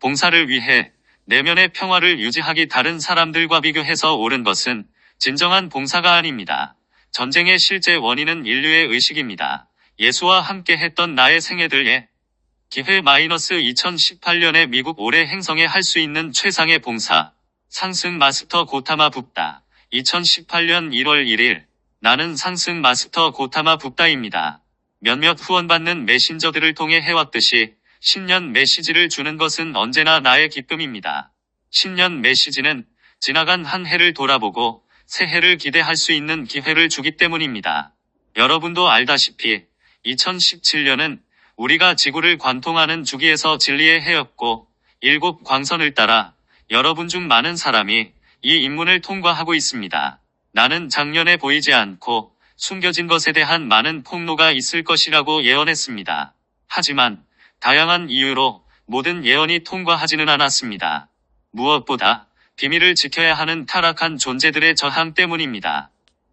봉사를 위해 내면의 평화를 유지하기 다른 사람들과 비교해서 옳은 것은 진정한 봉사가 아닙니다. 전쟁의 실제 원인은 인류의 의식입니다. 예수와 함께 했던 나의 생애들의 기회 -2018년에 미국 올해 행성에 할 수 있는 최상의 봉사. 상승 마스터 고타마 북다. 2018년 1월 1일. 나는 상승 마스터 고타마 북다입니다. 몇몇 후원받는 메신저들을 통해 해왔듯이 신년 메시지를 주는 것은 언제나 나의 기쁨입니다. 신년 메시지는 지나간 한 해를 돌아보고 새해를 기대할 수 있는 기회를 주기 때문입니다. 여러분도 알다시피 2017년은 우리가 지구를 관통하는 주기에서 진리의 해였고 7 광선을 따라 여러분 중 많은 사람이 이 입문을 통과하고 있습니다. 나는 작년에 보이지 않고 숨겨진 것에 대한 많은 폭로가 있을 것이라고 예언했습니다. 하지만 다양한 이유로 모든 예언이 통과하지는 않았습니다. 무엇보다 비밀을 지켜야 하는 타락한 존재들의 저항 때문입니다.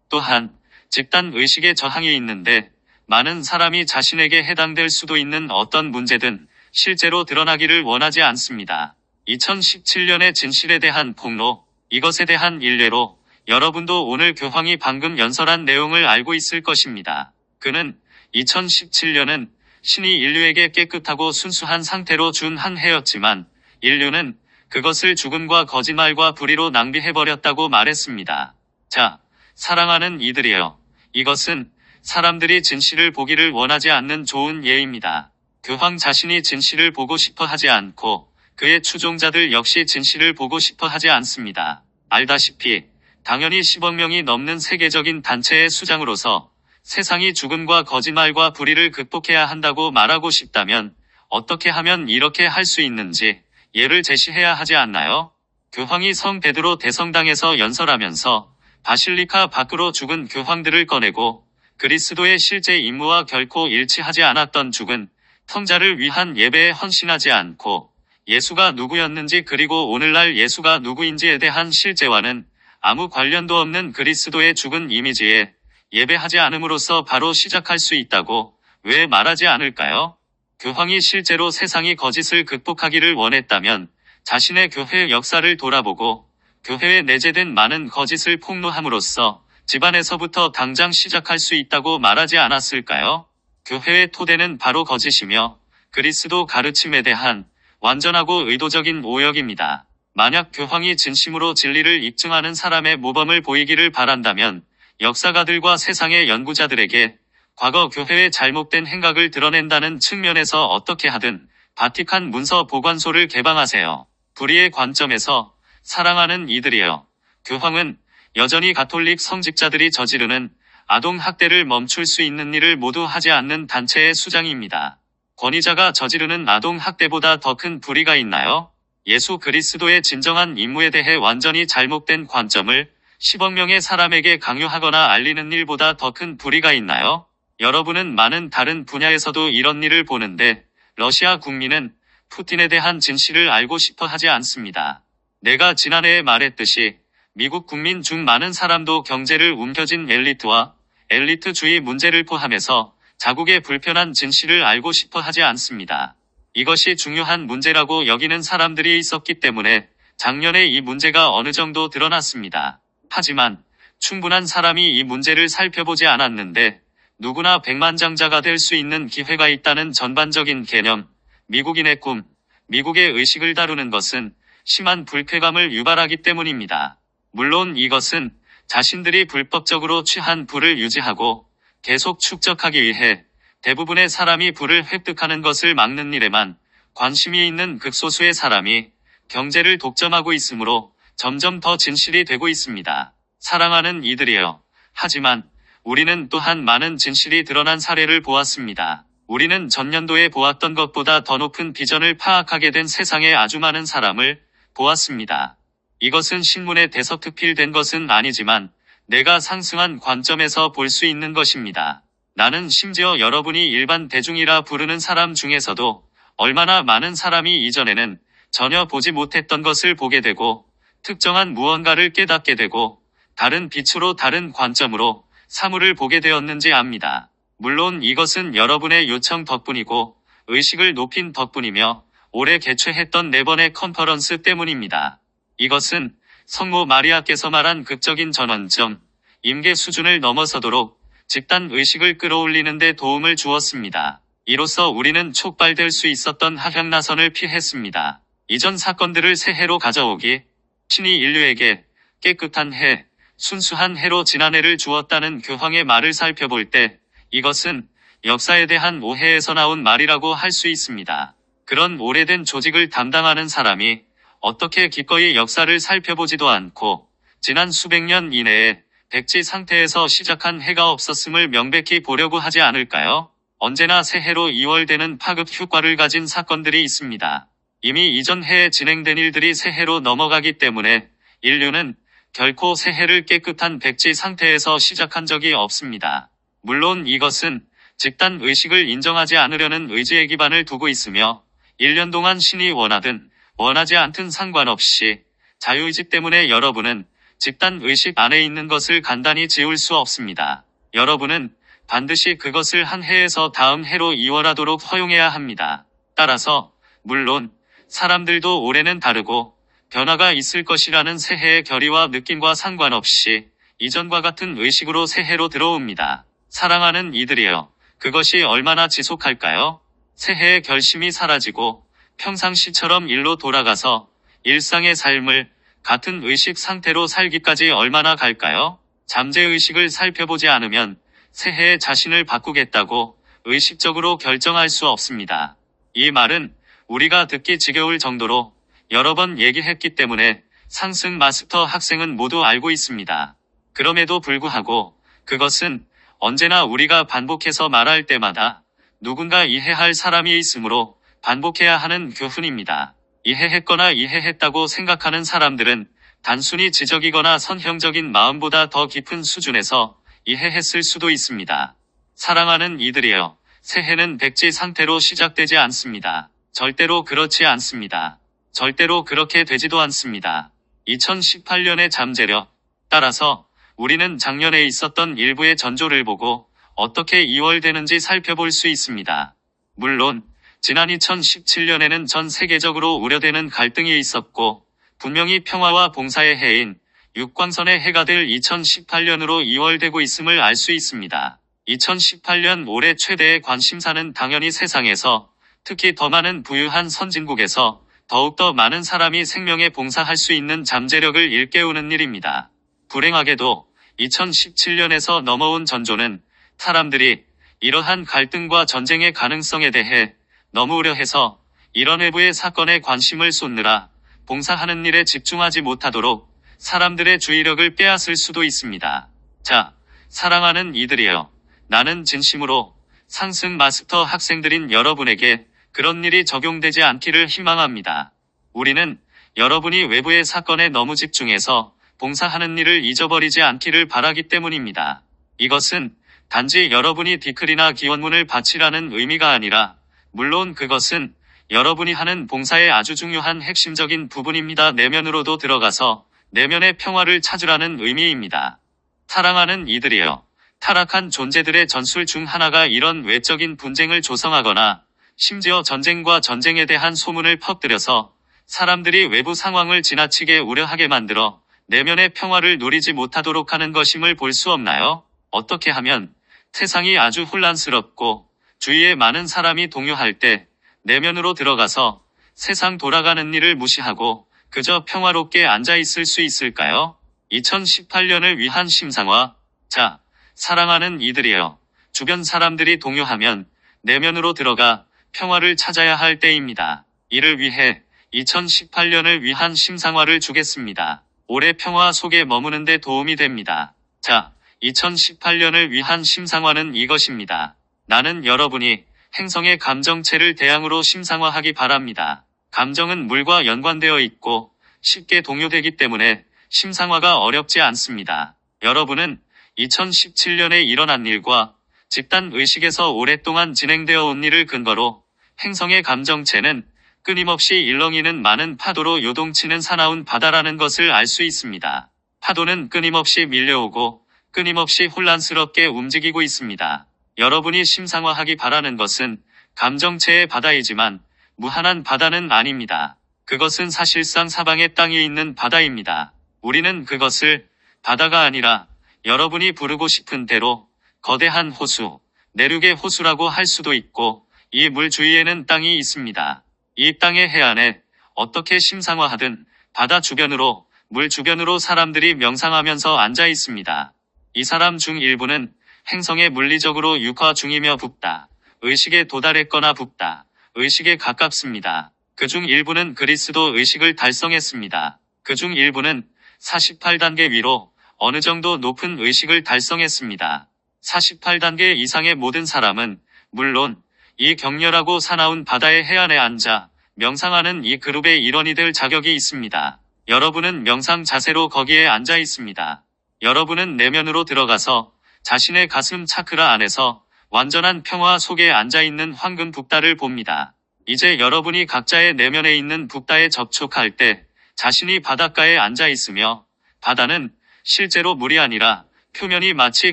또한 집단 의식의 저항이 있는데 많은 사람이 자신에게 해당될 수도 있는 어떤 문제든 실제로 드러나기를 원하지 않습니다. 2017년의 진실에 대한 폭로, 이것에 대한 일례로 여러분도 오늘 교황이 방금 연설한 내용을 알고 있을 것입니다. 그는 2017년은 신이 인류에게 깨끗하고 순수한 상태로 준 한 해였지만 인류는 그것을 죽음과 거짓말과 불의로 낭비해버렸다고 말했습니다. 자, 사랑하는 이들이여. 이것은 사람들이 진실을 보기를 원하지 않는 좋은 예입니다. 교황 자신이 진실을 보고 싶어 하지 않고 그의 추종자들 역시 진실을 보고 싶어 하지 않습니다. 알다시피 당연히 10억 명이 넘는 세계적인 단체의 수장으로서 세상이 죽음과 거짓말과 불의를 극복해야 한다고 말하고 싶다면 어떻게 하면 이렇게 할 수 있는지 예를 제시해야 하지 않나요? 교황이 성 베드로 대성당에서 연설하면서 바실리카 밖으로 죽은 교황들을 꺼내고 그리스도의 실제 임무와 결코 일치하지 않았던 죽은 텅자를 위한 예배에 헌신하지 않고 예수가 누구였는지 그리고 오늘날 예수가 누구인지에 대한 실제와는 아무 관련도 없는 그리스도의 죽은 이미지에 예배하지 않음으로써 바로 시작할 수 있다고 왜 말하지 않을까요? 교황이 실제로 세상이 거짓을 극복하기를 원했다면 자신의 교회의 역사를 돌아보고 교회에 내재된 많은 거짓을 폭로함으로써 집안에서부터 당장 시작할 수 있다고 말하지 않았을까요? 교회의 토대는 바로 거짓이며 그리스도 가르침에 대한 완전하고 의도적인 오역입니다. 만약 교황이 진심으로 진리를 입증하는 사람의 모범을 보이기를 바란다면 역사가들과 세상의 연구자들에게 과거 교회의 잘못된 행각을 드러낸다는 측면에서 어떻게 하든 바티칸 문서 보관소를 개방하세요. 불의의 관점에서 사랑하는 이들이여. 교황은 여전히 가톨릭 성직자들이 저지르는 아동학대를 멈출 수 있는 일을 모두 하지 않는 단체의 수장입니다. 권위자가 저지르는 아동학대보다 더 큰 불의가 있나요? 예수 그리스도의 진정한 임무에 대해 완전히 잘못된 관점을 10억 명의 사람에게 강요하거나 알리는 일보다 더 큰 불의가 있나요? 여러분은 많은 다른 분야에서도 이런 일을 보는데 러시아 국민은 푸틴에 대한 진실을 알고 싶어 하지 않습니다. 내가 지난해에 말했듯이 미국 국민 중 많은 사람도 경제를 움켜쥔 엘리트와 엘리트주의 문제를 포함해서 자국의 불편한 진실을 알고 싶어 하지 않습니다. 이것이 중요한 문제라고 여기는 사람들이 있었기 때문에 작년에 이 문제가 어느 정도 드러났습니다. 하지만 충분한 사람이 이 문제를 살펴보지 않았는데 누구나 백만장자가 될 수 있는 기회가 있다는 전반적인 개념, 미국인의 꿈, 미국의 의식을 다루는 것은 심한 불쾌감을 유발하기 때문입니다. 물론 이것은 자신들이 불법적으로 취한 부를 유지하고 계속 축적하기 위해 대부분의 사람이 부를 획득하는 것을 막는 일에만 관심이 있는 극소수의 사람이 경제를 독점하고 있으므로 점점 더 진실이 되고 있습니다. 사랑하는 이들이여. 하지만 우리는 또한 많은 진실이 드러난 사례를 보았습니다. 우리는 전년도에 보았던 것보다 더 높은 비전을 파악하게 된 세상의 아주 많은 사람을 보았습니다. 이것은 신문에 대서특필된 것은 아니지만 내가 상승한 관점에서 볼 수 있는 것입니다. 나는 심지어 여러분이 일반 대중이라 부르는 사람 중에서도 얼마나 많은 사람이 이전에는 전혀 보지 못했던 것을 보게 되고 특정한 무언가를 깨닫게 되고 다른 빛으로 다른 관점으로 사물을 보게 되었는지 압니다. 물론 이것은 여러분의 요청 덕분이고 의식을 높인 덕분이며 올해 개최했던 4번의 컨퍼런스 때문입니다. 이것은 성모 마리아께서 말한 극적인 전환점, 임계 수준을 넘어서도록 집단 의식을 끌어올리는 데 도움을 주었습니다. 이로써 우리는 촉발될 수 있었던 하향나선을 피했습니다. 이전 사건들을 새해로 가져오기, 신이 인류에게 깨끗한 해, 순수한 해로 지난해를 주었다는 교황의 말을 살펴볼 때 이것은 역사에 대한 오해에서 나온 말이라고 할 수 있습니다. 그런 오래된 조직을 담당하는 사람이 어떻게 기꺼이 역사를 살펴보지도 않고 지난 수백 년 이내에 백지 상태에서 시작한 해가 없었음을 명백히 보려고 하지 않을까요? 언제나 새해로 이월되는 파급 효과를 가진 사건들이 있습니다. 이미 이전 해에 진행된 일들이 새해로 넘어가기 때문에 인류는 결코 새해를 깨끗한 백지 상태에서 시작한 적이 없습니다. 물론 이것은 집단 의식을 인정하지 않으려는 의지의 기반을 두고 있으며 1년 동안 신이 원하든 원하지 않든 상관없이 자유의지 때문에 여러분은 집단 의식 안에 있는 것을 간단히 지울 수 없습니다. 여러분은 반드시 그것을 한 해에서 다음 해로 이월하도록 허용해야 합니다. 따라서 물론 사람들도 올해는 다르고 변화가 있을 것이라는 새해의 결의와 느낌과 상관없이 이전과 같은 의식으로 새해로 들어옵니다. 사랑하는 이들이여, 그것이 얼마나 지속할까요? 새해의 결심이 사라지고 평상시처럼 일로 돌아가서 일상의 삶을 같은 의식 상태로 살기까지 얼마나 갈까요? 잠재의식을 살펴보지 않으면 새해에 자신을 바꾸겠다고 의식적으로 결정할 수 없습니다. 이 말은 우리가 듣기 지겨울 정도로 여러 번 얘기했기 때문에 상승 마스터 학생은 모두 알고 있습니다. 그럼에도 불구하고 그것은 언제나 우리가 반복해서 말할 때마다 누군가 이해할 사람이 있으므로 반복해야 하는 교훈입니다. 이해했거나 이해했다고 생각하는 사람들은 단순히 지적이거나 선형적인 마음보다 더 깊은 수준에서 이해했을 수도 있습니다. 사랑하는 이들이여, 새해는 백지 상태로 시작되지 않습니다. 절대로 그렇지 않습니다. 절대로 그렇게 되지도 않습니다. 2018년의 잠재력. 따라서 우리는 작년에 있었던 일부의 전조를 보고 어떻게 이월되는지 살펴볼 수 있습니다. 물론 지난 2017년에는 전 세계적으로 우려되는 갈등이 있었고 분명히 평화와 봉사의 해인 육광선의 해가 될 2018년으로 이월되고 있음을 알 수 있습니다. 2018년 올해 최대의 관심사는 당연히 세상에서, 특히 더 많은 부유한 선진국에서 더욱더 많은 사람이 생명에 봉사할 수 있는 잠재력을 일깨우는 일입니다. 불행하게도 2017년에서 넘어온 전조는 사람들이 이러한 갈등과 전쟁의 가능성에 대해 너무 우려해서 이런 외부의 사건에 관심을 쏟느라 봉사하는 일에 집중하지 못하도록 사람들의 주의력을 빼앗을 수도 있습니다. 자, 사랑하는 이들이여, 나는 진심으로 상승 마스터 학생들인 여러분에게 그런 일이 적용되지 않기를 희망합니다. 우리는 여러분이 외부의 사건에 너무 집중해서 봉사하는 일을 잊어버리지 않기를 바라기 때문입니다. 이것은 단지 여러분이 디클이나 기원문을 바치라는 의미가 아니라, 물론 그것은 여러분이 하는 봉사의 아주 중요한 핵심적인 부분입니다. 내면으로도 들어가서 내면의 평화를 찾으라는 의미입니다. 사랑하는 이들이여, 타락한 존재들의 전술 중 하나가 이런 외적인 분쟁을 조성하거나 심지어 전쟁과 전쟁에 대한 소문을 퍼뜨려서 사람들이 외부 상황을 지나치게 우려하게 만들어 내면의 평화를 누리지 못하도록 하는 것임을 볼 수 없나요? 어떻게 하면 세상이 아주 혼란스럽고 주위에 많은 사람이 동요할 때 내면으로 들어가서 세상 돌아가는 일을 무시하고 그저 평화롭게 앉아있을 수 있을까요? 2018년을 위한 심상화. 자, 사랑하는 이들이여, 주변 사람들이 동요하면 내면으로 들어가 평화를 찾아야 할 때입니다. 이를 위해 2018년을 위한 심상화를 주겠습니다. 올해 평화 속에 머무는 데 도움이 됩니다. 자, 2018년을 위한 심상화는 이것입니다. 나는 여러분이 행성의 감정체를 대양으로 심상화하기 바랍니다. 감정은 물과 연관되어 있고 쉽게 동요되기 때문에 심상화가 어렵지 않습니다. 여러분은 2017년에 일어난 일과 집단 의식에서 오랫동안 진행되어 온 일을 근거로 행성의 감정체는 끊임없이 일렁이는 많은 파도로 요동치는 사나운 바다라는 것을 알 수 있습니다. 파도는 끊임없이 밀려오고 끊임없이 혼란스럽게 움직이고 있습니다. 여러분이 심상화하기 바라는 것은 감정체의 바다이지만 무한한 바다는 아닙니다. 그것은 사실상 사방에 땅이 있는 바다입니다. 우리는 그것을 바다가 아니라 여러분이 부르고 싶은 대로 거대한 호수, 내륙의 호수라고 할 수도 있고, 이 물 주위에는 땅이 있습니다. 이 땅의 해안에 어떻게 심상화하든 바다 주변으로, 물 주변으로 사람들이 명상하면서 앉아 있습니다. 이 사람 중 일부는 행성에 물리적으로 육화 중이며 붓다. 의식에 도달했거나 붓다. 의식에 가깝습니다. 그중 일부는 그리스도 의식을 달성했습니다. 그중 일부는 48단계 위로 어느 정도 높은 의식을 달성했습니다. 48단계 이상의 모든 사람은 물론 이 격렬하고 사나운 바다의 해안에 앉아 명상하는 이 그룹의 일원이 될 자격이 있습니다. 여러분은 명상 자세로 거기에 앉아 있습니다. 여러분은 내면으로 들어가서 자신의 가슴 차크라 안에서 완전한 평화 속에 앉아 있는 황금 북다를 봅니다. 이제 여러분이 각자의 내면에 있는 북다에 접촉할 때 자신이 바닷가에 앉아 있으며, 바다는 실제로 물이 아니라 표면이 마치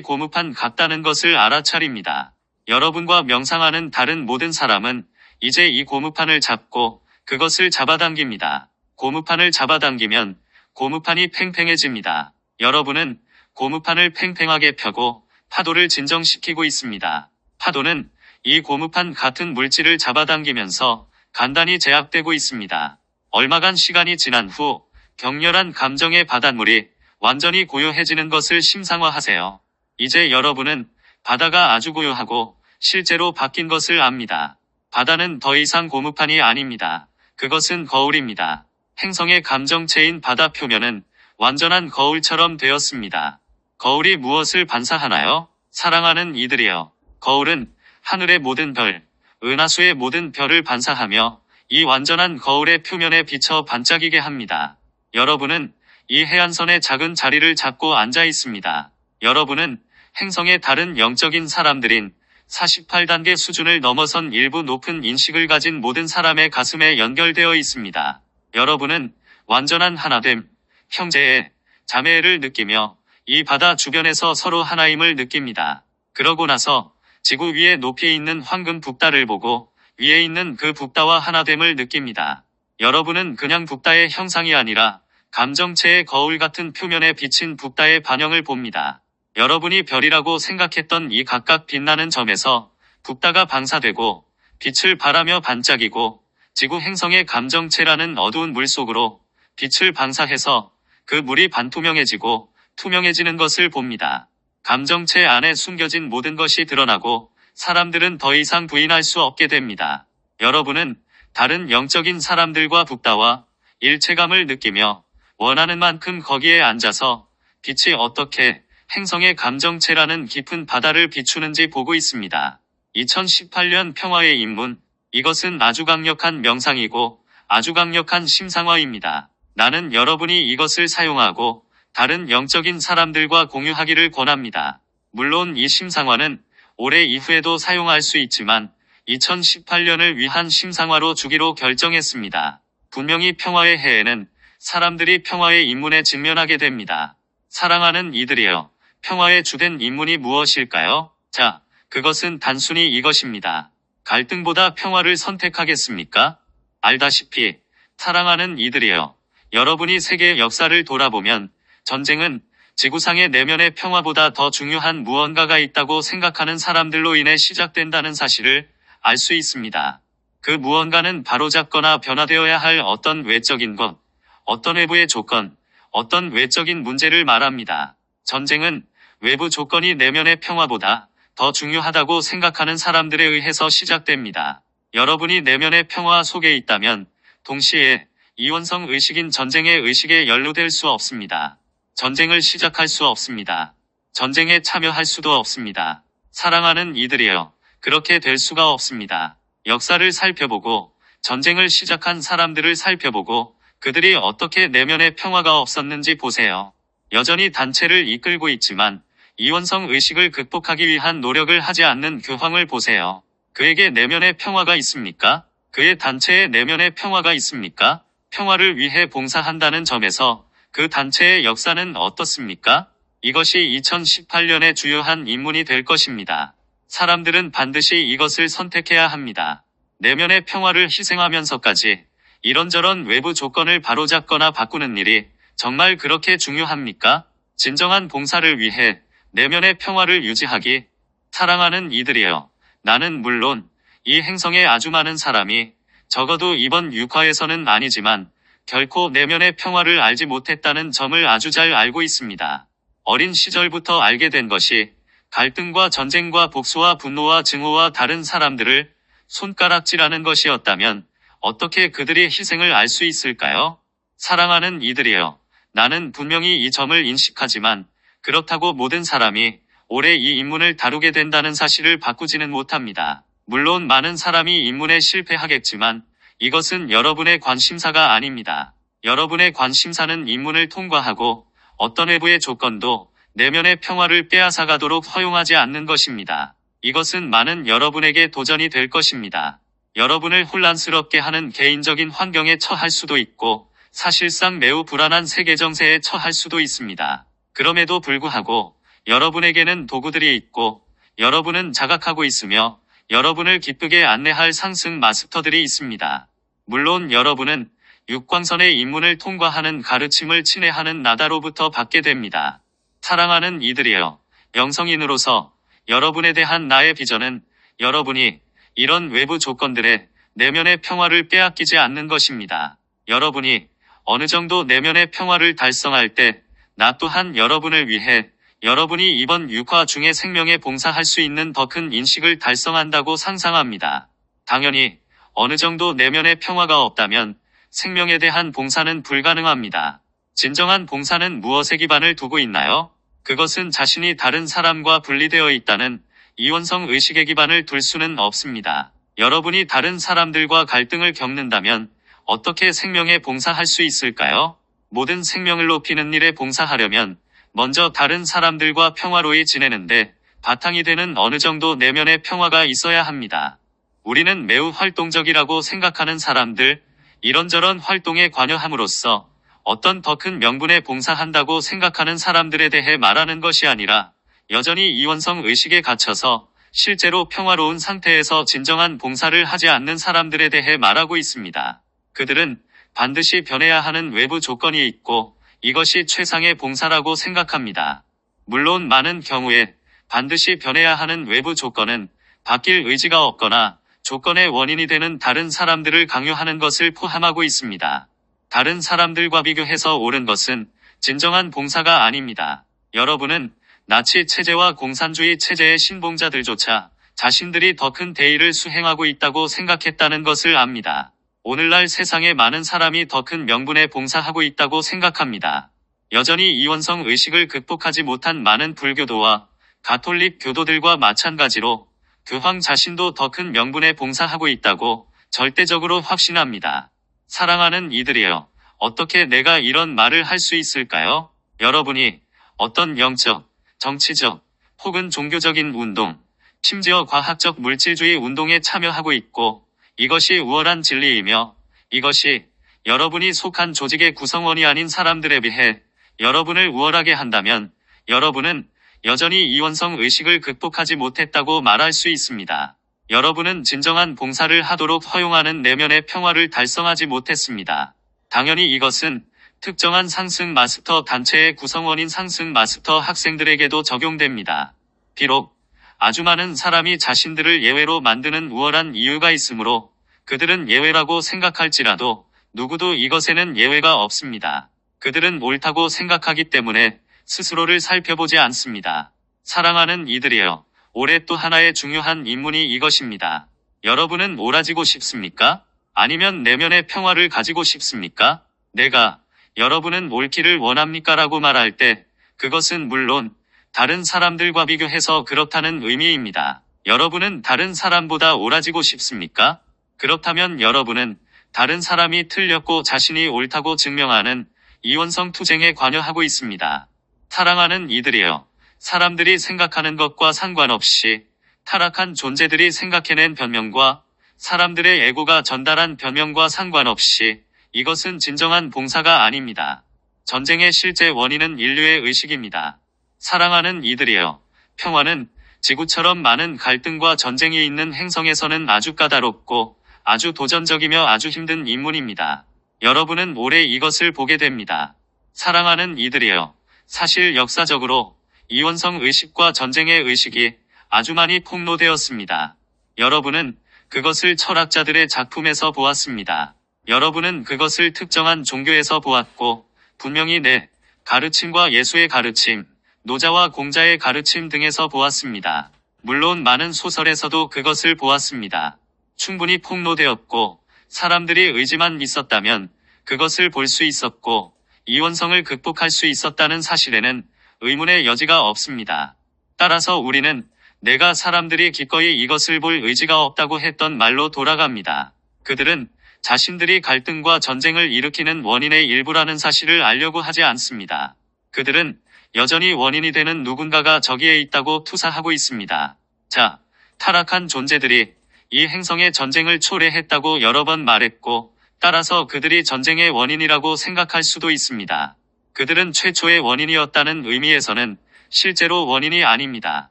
고무판 같다는 것을 알아차립니다. 여러분과 명상하는 다른 모든 사람은 이제 이 고무판을 잡고 그것을 잡아당깁니다. 고무판을 잡아당기면 고무판이 팽팽해집니다. 여러분은 고무판을 팽팽하게 펴고 파도를 진정시키고 있습니다. 파도는 이 고무판 같은 물질을 잡아당기면서 간단히 제압되고 있습니다. 얼마간 시간이 지난 후 격렬한 감정의 바닷물이 완전히 고요해지는 것을 심상화하세요. 이제 여러분은 바다가 아주 고요하고 실제로 바뀐 것을 압니다. 바다는 더 이상 고무판이 아닙니다. 그것은 거울입니다. 행성의 감정체인 바다 표면은 완전한 거울처럼 되었습니다. 거울이 무엇을 반사하나요? 사랑하는 이들이여. 거울은 하늘의 모든 별, 은하수의 모든 별을 반사하며 이 완전한 거울의 표면에 비쳐 반짝이게 합니다. 여러분은 이 해안선의 작은 자리를 잡고 앉아 있습니다. 여러분은 행성의 다른 영적인 사람들인 48단계 수준을 넘어선 일부 높은 인식을 가진 모든 사람의 가슴에 연결되어 있습니다. 여러분은 완전한 하나됨, 형제애, 자매애를 느끼며 이 바다 주변에서 서로 하나임을 느낍니다. 그러고 나서 지구 위에 높이 있는 황금 북다를 보고 위에 있는 그 북다와 하나됨을 느낍니다. 여러분은 그냥 북다의 형상이 아니라 감정체의 거울 같은 표면에 비친 북다의 반영을 봅니다. 여러분이 별이라고 생각했던 이 각각 빛나는 점에서 북다가 방사되고 빛을 발하며 반짝이고 지구 행성의 감정체라는 어두운 물 속으로 빛을 방사해서 그 물이 반투명해지고 투명해지는 것을 봅니다. 감정체 안에 숨겨진 모든 것이 드러나고 사람들은 더 이상 부인할 수 없게 됩니다. 여러분은 다른 영적인 사람들과 북다와 일체감을 느끼며 원하는 만큼 거기에 앉아서 빛이 어떻게 행성의 감정체라는 깊은 바다를 비추는지 보고 있습니다. 2018년 평화의 입문. 이것은 아주 강력한 명상이고 아주 강력한 심상화입니다. 나는 여러분이 이것을 사용하고 다른 영적인 사람들과 공유하기를 권합니다. 물론 이 심상화는 올해 이후에도 사용할 수 있지만 2018년을 위한 심상화로 주기로 결정했습니다. 분명히 평화의 해에는 사람들이 평화의 입문에 직면하게 됩니다. 사랑하는 이들이여, 평화의 주된 입문이 무엇일까요? 자, 그것은 단순히 이것입니다. 갈등보다 평화를 선택하겠습니까? 알다시피, 사랑하는 이들이여, 여러분이 세계의 역사를 돌아보면 전쟁은 지구상의 내면의 평화보다 더 중요한 무언가가 있다고 생각하는 사람들로 인해 시작된다는 사실을 알 수 있습니다. 그 무언가는 바로잡거나 변화되어야 할 어떤 외적인 것, 어떤 외부의 조건, 어떤 외적인 문제를 말합니다. 전쟁은 외부 조건이 내면의 평화보다 더 중요하다고 생각하는 사람들에 의해서 시작됩니다. 여러분이 내면의 평화 속에 있다면 동시에 이원성 의식인 전쟁의 의식에 연루될 수 없습니다. 전쟁을 시작할 수 없습니다. 전쟁에 참여할 수도 없습니다. 사랑하는 이들이여, 그렇게 될 수가 없습니다. 역사를 살펴보고 전쟁을 시작한 사람들을 살펴보고 그들이 어떻게 내면의 평화가 없었는지 보세요. 여전히 단체를 이끌고 있지만 이원성 의식을 극복하기 위한 노력을 하지 않는 교황을 보세요. 그에게 내면의 평화가 있습니까? 그의 단체에 내면의 평화가 있습니까? 평화를 위해 봉사한다는 점에서 그 단체의 역사는 어떻습니까? 이것이 2018년의 주요한 입문이 될 것입니다. 사람들은 반드시 이것을 선택해야 합니다. 내면의 평화를 희생하면서까지 이런저런 외부 조건을 바로잡거나 바꾸는 일이 정말 그렇게 중요합니까? 진정한 봉사를 위해 내면의 평화를 유지하기. 사랑하는 이들이여. 나는 물론 이 행성에 아주 많은 사람이 적어도 이번 6화에서는 아니지만 결코 내면의 평화를 알지 못했다는 점을 아주 잘 알고 있습니다. 어린 시절부터 알게 된 것이 갈등과 전쟁과 복수와 분노와 증오와 다른 사람들을 손가락질하는 것이었다면 어떻게 그들의 희생을 알 수 있을까요? 사랑하는 이들이여. 나는 분명히 이 점을 인식하지만 그렇다고 모든 사람이 오래 이 인문을 다루게 된다는 사실을 바꾸지는 못합니다. 물론 많은 사람이 인문에 실패하겠지만 이것은 여러분의 관심사가 아닙니다. 여러분의 관심사는 인문을 통과하고 어떤 외부의 조건도 내면의 평화를 빼앗아가도록 허용하지 않는 것입니다. 이것은 많은 여러분에게 도전이 될 것입니다. 여러분을 혼란스럽게 하는 개인적인 환경에 처할 수도 있고 사실상 매우 불안한 세계 정세에 처할 수도 있습니다. 그럼에도 불구하고 여러분에게는 도구들이 있고 여러분은 자각하고 있으며 여러분을 기쁘게 안내할 상승 마스터들이 있습니다. 물론 여러분은 육광선의 입문을 통과하는 가르침을 친애하는 나다로부터 받게 됩니다. 사랑하는 이들이여. 영성인으로서 여러분에 대한 나의 비전은 여러분이 이런 외부 조건들의 내면의 평화를 빼앗기지 않는 것입니다. 여러분이 어느 정도 내면의 평화를 달성할 때 나 또한 여러분을 위해 여러분이 이번 6화 중에 생명에 봉사할 수 있는 더 큰 인식을 달성한다고 상상합니다. 당연히 어느 정도 내면의 평화가 없다면 생명에 대한 봉사는 불가능합니다. 진정한 봉사는 무엇에 기반을 두고 있나요? 그것은 자신이 다른 사람과 분리되어 있다는 이원성 의식에 기반을 둘 수는 없습니다. 여러분이 다른 사람들과 갈등을 겪는다면 어떻게 생명에 봉사할 수 있을까요? 모든 생명을 높이는 일에 봉사하려면 먼저 다른 사람들과 평화로이 지내는데 바탕이 되는 어느 정도 내면의 평화가 있어야 합니다. 우리는 매우 활동적이라고 생각하는 사람들, 이런저런 활동에 관여함으로써 어떤 더 큰 명분에 봉사한다고 생각하는 사람들에 대해 말하는 것이 아니라 여전히 이원성 의식에 갇혀서 실제로 평화로운 상태에서 진정한 봉사를 하지 않는 사람들에 대해 말하고 있습니다. 그들은 반드시 변해야 하는 외부 조건이 있고 이것이 최상의 봉사라고 생각합니다. 물론 많은 경우에 반드시 변해야 하는 외부 조건은 바뀔 의지가 없거나 조건의 원인이 되는 다른 사람들을 강요하는 것을 포함하고 있습니다. 다른 사람들과 비교해서 옳은 것은 진정한 봉사가 아닙니다. 여러분은 나치 체제와 공산주의 체제의 신봉자들조차 자신들이 더 큰 대의를 수행하고 있다고 생각했다는 것을 압니다. 오늘날 세상에 많은 사람이 더 큰 명분에 봉사하고 있다고 생각합니다. 여전히 이원성 의식을 극복하지 못한 많은 불교도와 가톨릭 교도들과 마찬가지로 교황 자신도 더 큰 명분에 봉사하고 있다고 절대적으로 확신합니다. 사랑하는 이들이여. 어떻게 내가 이런 말을 할 수 있을까요? 여러분이 어떤 영적, 정치적, 혹은 종교적인 운동, 심지어 과학적 물질주의 운동에 참여하고 있고 이것이 우월한 진리이며 이것이 여러분이 속한 조직의 구성원이 아닌 사람들에 비해 여러분을 우월하게 한다면 여러분은 여전히 이원성 의식을 극복하지 못했다고 말할 수 있습니다. 여러분은 진정한 봉사를 하도록 허용하는 내면의 평화를 달성하지 못했습니다. 당연히 이것은 특정한 상승 마스터 단체의 구성원인 상승 마스터 학생들에게도 적용됩니다. 비록 아주 많은 사람이 자신들을 예외로 만드는 우월한 이유가 있으므로 그들은 예외라고 생각할지라도 누구도 이것에는 예외가 없습니다. 그들은 옳다고 생각하기 때문에 스스로를 살펴보지 않습니다. 사랑하는 이들이여. 올해 또 하나의 중요한 인문이 이것입니다. 여러분은 옳아지고 싶습니까? 아니면 내면의 평화를 가지고 싶습니까? 내가 여러분은 옳기를 원합니까? 라고 말할 때 그것은 물론 다른 사람들과 비교해서 그렇다는 의미입니다. 여러분은 다른 사람보다 옳아지고 싶습니까? 그렇다면 여러분은 다른 사람이 틀렸고 자신이 옳다고 증명하는 이원성 투쟁에 관여하고 있습니다. 사랑하는 이들이여. 사람들이 생각하는 것과 상관없이 타락한 존재들이 생각해낸 변명과 사람들의 애고가 전달한 변명과 상관없이 이것은 진정한 봉사가 아닙니다. 전쟁의 실제 원인은 인류의 의식입니다. 사랑하는 이들이여. 평화는 지구처럼 많은 갈등과 전쟁이 있는 행성에서는 아주 까다롭고 아주 도전적이며 아주 힘든 인물입니다. 여러분은 올해 이것을 보게 됩니다. 사랑하는 이들이여. 사실 역사적으로 이원성 의식과 전쟁의 의식이 아주 많이 폭로되었습니다. 여러분은 그것을 철학자들의 작품에서 보았습니다. 여러분은 그것을 특정한 종교에서 보았고, 분명히 내 가르침과 예수의 가르침, 노자와 공자의 가르침 등에서 보았습니다. 물론 많은 소설에서도 그것을 보았습니다. 충분히 폭로되었고, 사람들이 의지만 있었다면 그것을 볼 수 있었고, 이원성을 극복할 수 있었다는 사실에는 의문의 여지가 없습니다. 따라서 우리는 내가 사람들이 기꺼이 이것을 볼 의지가 없다고 했던 말로 돌아갑니다. 그들은 자신들이 갈등과 전쟁을 일으키는 원인의 일부라는 사실을 알려고 하지 않습니다. 그들은 여전히 원인이 되는 누군가가 저기에 있다고 투사하고 있습니다. 자, 타락한 존재들이 이 행성의 전쟁을 초래했다고 여러 번 말했고, 따라서 그들이 전쟁의 원인이라고 생각할 수도 있습니다. 그들은 최초의 원인이었다는 의미에서는 실제로 원인이 아닙니다.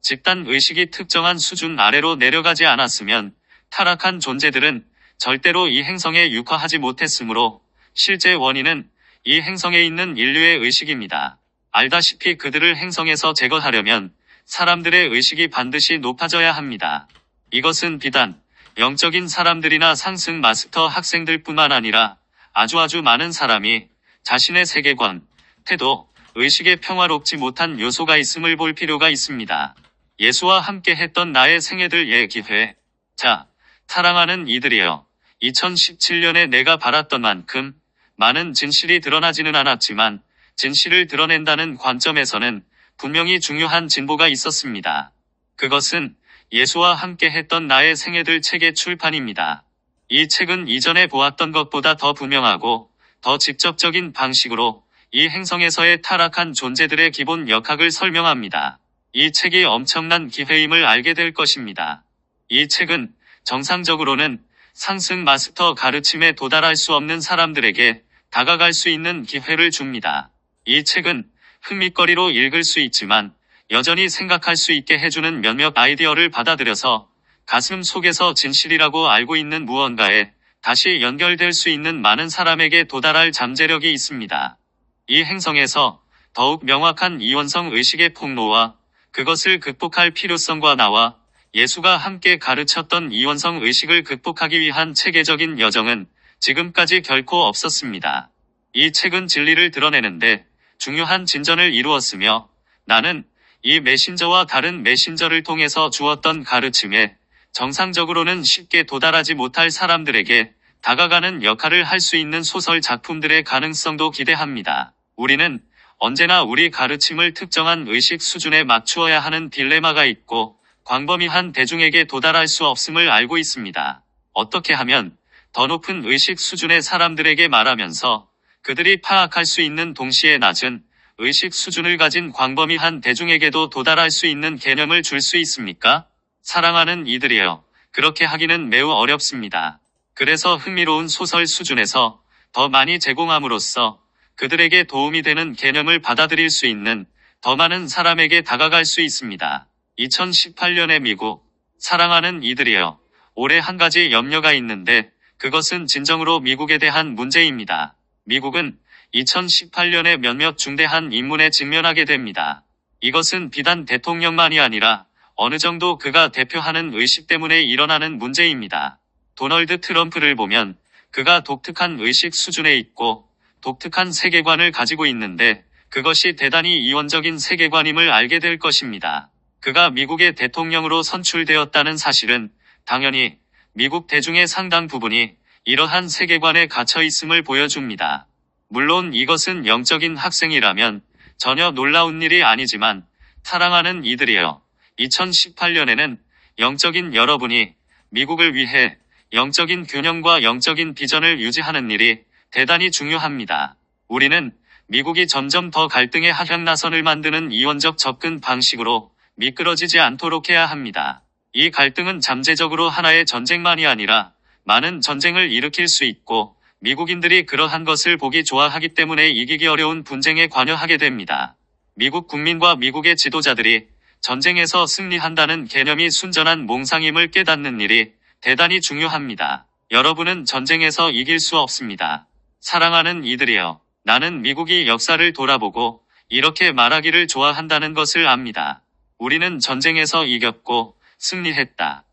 집단 의식이 특정한 수준 아래로 내려가지 않았으면 타락한 존재들은 절대로 이 행성에 육화하지 못했으므로 실제 원인은 이 행성에 있는 인류의 의식입니다. 알다시피 그들을 행성에서 제거하려면 사람들의 의식이 반드시 높아져야 합니다. 이것은 비단 영적인 사람들이나 상승 마스터 학생들뿐만 아니라 아주 많은 사람이 자신의 세계관, 태도, 의식에 평화롭지 못한 요소가 있음을 볼 필요가 있습니다. 예수와 함께 했던 나의 생애들 기회. 자, 사랑하는 이들이여. 2017년에 내가 바랐던 만큼 많은 진실이 드러나지는 않았지만 진실을 드러낸다는 관점에서는 분명히 중요한 진보가 있었습니다. 그것은 예수와 함께 했던 나의 생애들 책의 출판입니다. 이 책은 이전에 보았던 것보다 더 분명하고 더 직접적인 방식으로 이 행성에서의 타락한 존재들의 기본 역학을 설명합니다. 이 책이 엄청난 기회임을 알게 될 것입니다. 이 책은 정상적으로는 상승 마스터 가르침에 도달할 수 없는 사람들에게 다가갈 수 있는 기회를 줍니다. 이 책은 흥미거리로 읽을 수 있지만 여전히 생각할 수 있게 해주는 몇몇 아이디어를 받아들여서 가슴 속에서 진실이라고 알고 있는 무언가에 다시 연결될 수 있는 많은 사람에게 도달할 잠재력이 있습니다. 이 행성에서 더욱 명확한 이원성 의식의 폭로와 그것을 극복할 필요성과 나와 예수가 함께 가르쳤던 이원성 의식을 극복하기 위한 체계적인 여정은 지금까지 결코 없었습니다. 이 책은 진리를 드러내는데 중요한 진전을 이루었으며 나는 이 메신저와 다른 메신저를 통해서 주었던 가르침에 정상적으로는 쉽게 도달하지 못할 사람들에게 다가가는 역할을 할 수 있는 소설 작품들의 가능성도 기대합니다. 우리는 언제나 우리 가르침을 특정한 의식 수준에 맞추어야 하는 딜레마가 있고 광범위한 대중에게 도달할 수 없음을 알고 있습니다. 어떻게 하면 더 높은 의식 수준의 사람들에게 말하면서 그들이 파악할 수 있는 동시에 낮은 의식 수준을 가진 광범위한 대중에게도 도달할 수 있는 개념을 줄 수 있습니까? 사랑하는 이들이여. 그렇게 하기는 매우 어렵습니다. 그래서 흥미로운 소설 수준에서 더 많이 제공함으로써 그들에게 도움이 되는 개념을 받아들일 수 있는 더 많은 사람에게 다가갈 수 있습니다. 2018년의 미국. 사랑하는 이들이여. 올해 한 가지 염려가 있는데 그것은 진정으로 미국에 대한 문제입니다. 미국은 2018년에 몇몇 중대한 인문에 직면하게 됩니다. 이것은 비단 대통령만이 아니라 어느 정도 그가 대표하는 의식 때문에 일어나는 문제입니다. 도널드 트럼프를 보면 그가 독특한 의식 수준에 있고 독특한 세계관을 가지고 있는데 그것이 대단히 이원적인 세계관임을 알게 될 것입니다. 그가 미국의 대통령으로 선출되었다는 사실은 당연히 미국 대중의 상당 부분이 이러한 세계관에 갇혀 있음을 보여줍니다. 물론 이것은 영적인 학생이라면 전혀 놀라운 일이 아니지만 사랑하는 이들이여. 2018년에는 영적인 여러분이 미국을 위해 영적인 균형과 영적인 비전을 유지하는 일이 대단히 중요합니다. 우리는 미국이 점점 더 갈등의 하향나선을 만드는 이원적 접근 방식으로 미끄러지지 않도록 해야 합니다. 이 갈등은 잠재적으로 하나의 전쟁만이 아니라 많은 전쟁을 일으킬 수 있고 미국인들이 그러한 것을 보기 좋아하기 때문에 이기기 어려운 분쟁에 관여하게 됩니다. 미국 국민과 미국의 지도자들이 전쟁에서 승리한다는 개념이 순전한 몽상임을 깨닫는 일이 대단히 중요합니다. 여러분은 전쟁에서 이길 수 없습니다. 사랑하는 이들이여, 나는 미국이 역사를 돌아보고 이렇게 말하기를 좋아한다는 것을 압니다. 우리는 전쟁에서 이겼고 승리했다.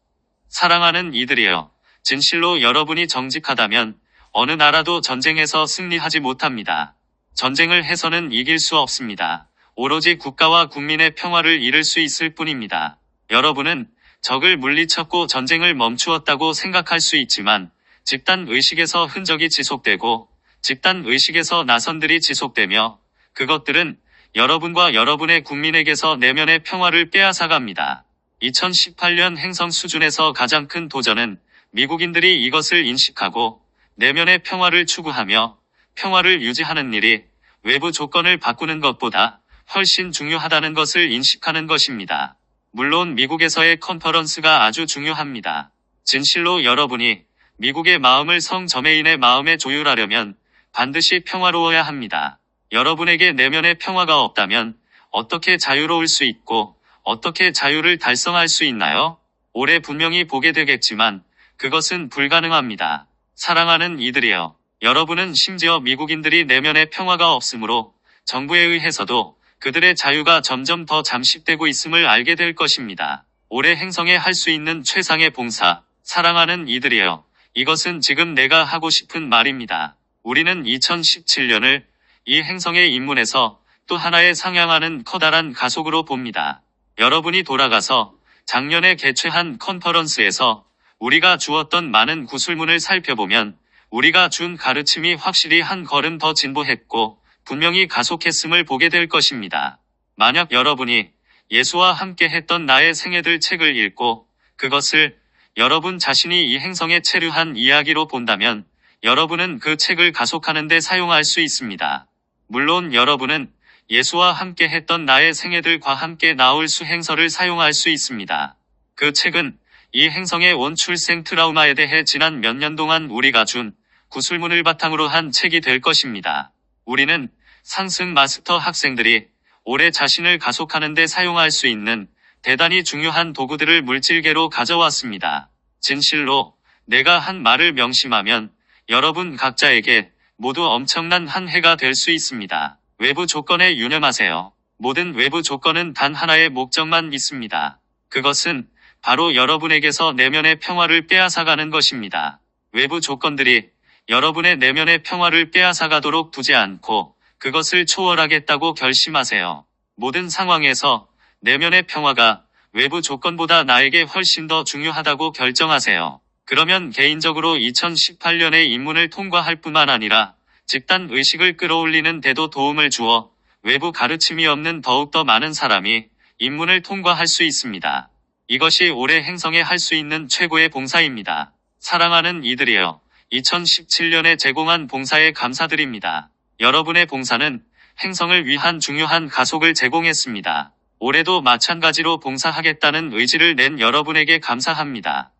사랑하는 이들이여, 진실로 여러분이 정직하다면 어느 나라도 전쟁에서 승리하지 못합니다. 전쟁을 해서는 이길 수 없습니다. 오로지 국가와 국민의 평화를 이룰 수 있을 뿐입니다. 여러분은 적을 물리쳤고 전쟁을 멈추었다고 생각할 수 있지만 집단 의식에서 흔적이 지속되고 집단 의식에서 나선들이 지속되며 그것들은 여러분과 여러분의 국민에게서 내면의 평화를 빼앗아갑니다. 2018년 행성 수준에서 가장 큰 도전은 미국인들이 이것을 인식하고 내면의 평화를 추구하며 평화를 유지하는 일이 외부 조건을 바꾸는 것보다 훨씬 중요하다는 것을 인식하는 것입니다. 물론 미국에서의 컨퍼런스가 아주 중요합니다. 진실로 여러분이 미국의 마음을 성 저메인의 마음에 조율하려면 반드시 평화로워야 합니다. 여러분에게 내면의 평화가 없다면 어떻게 자유로울 수 있고 어떻게 자유를 달성할 수 있나요? 올해 분명히 보게 되겠지만 그것은 불가능합니다. 사랑하는 이들이여, 여러분은 심지어 미국인들이 내면의 평화가 없으므로 정부에 의해서도 그들의 자유가 점점 더 잠식되고 있음을 알게 될 것입니다. 올해 행성에 할 수 있는 최상의 봉사, 사랑하는 이들이여, 이것은 지금 내가 하고 싶은 말입니다. 우리는 2017년을 이 행성에 입문해서 또 하나의 상향하는 커다란 가속으로 봅니다. 여러분이 돌아가서 작년에 개최한 컨퍼런스에서 우리가 주었던 많은 구술문을 살펴보면 우리가 준 가르침이 확실히 한 걸음 더 진보했고 분명히 가속했음을 보게 될 것입니다. 만약 여러분이 예수와 함께 했던 나의 생애들 책을 읽고 그것을 여러분 자신이 이 행성에 체류한 이야기로 본다면 여러분은 그 책을 가속하는 데 사용할 수 있습니다. 물론 여러분은 예수와 함께 했던 나의 생애들과 함께 나올 수행서를 사용할 수 있습니다. 그 책은 이 행성의 원출생 트라우마에 대해 지난 몇 년 동안 우리가 준 구술문을 바탕으로 한 책이 될 것입니다. 우리는 상승 마스터 학생들이 올해 자신을 가속하는 데 사용할 수 있는 대단히 중요한 도구들을 물질계로 가져왔습니다. 진실로 내가 한 말을 명심하면 여러분 각자에게 모두 엄청난 한 해가 될 수 있습니다. 외부 조건에 유념하세요. 모든 외부 조건은 단 하나의 목적만 있습니다. 그것은 바로 여러분에게서 내면의 평화를 빼앗아가는 것입니다. 외부 조건들이 여러분의 내면의 평화를 빼앗아가도록 두지 않고 그것을 초월하겠다고 결심하세요. 모든 상황에서 내면의 평화가 외부 조건보다 나에게 훨씬 더 중요하다고 결정하세요. 그러면 개인적으로 2018년의 입문을 통과할 뿐만 아니라 집단 의식을 끌어올리는 데도 도움을 주어 외부 가르침이 없는 더욱더 많은 사람이 입문을 통과할 수 있습니다. 이것이 올해 행성에 할 수 있는 최고의 봉사입니다. 사랑하는 이들이여, 2017년에 제공한 봉사에 감사드립니다. 여러분의 봉사는 행성을 위한 중요한 가속을 제공했습니다. 올해도 마찬가지로 봉사하겠다는 의지를 낸 여러분에게 감사합니다.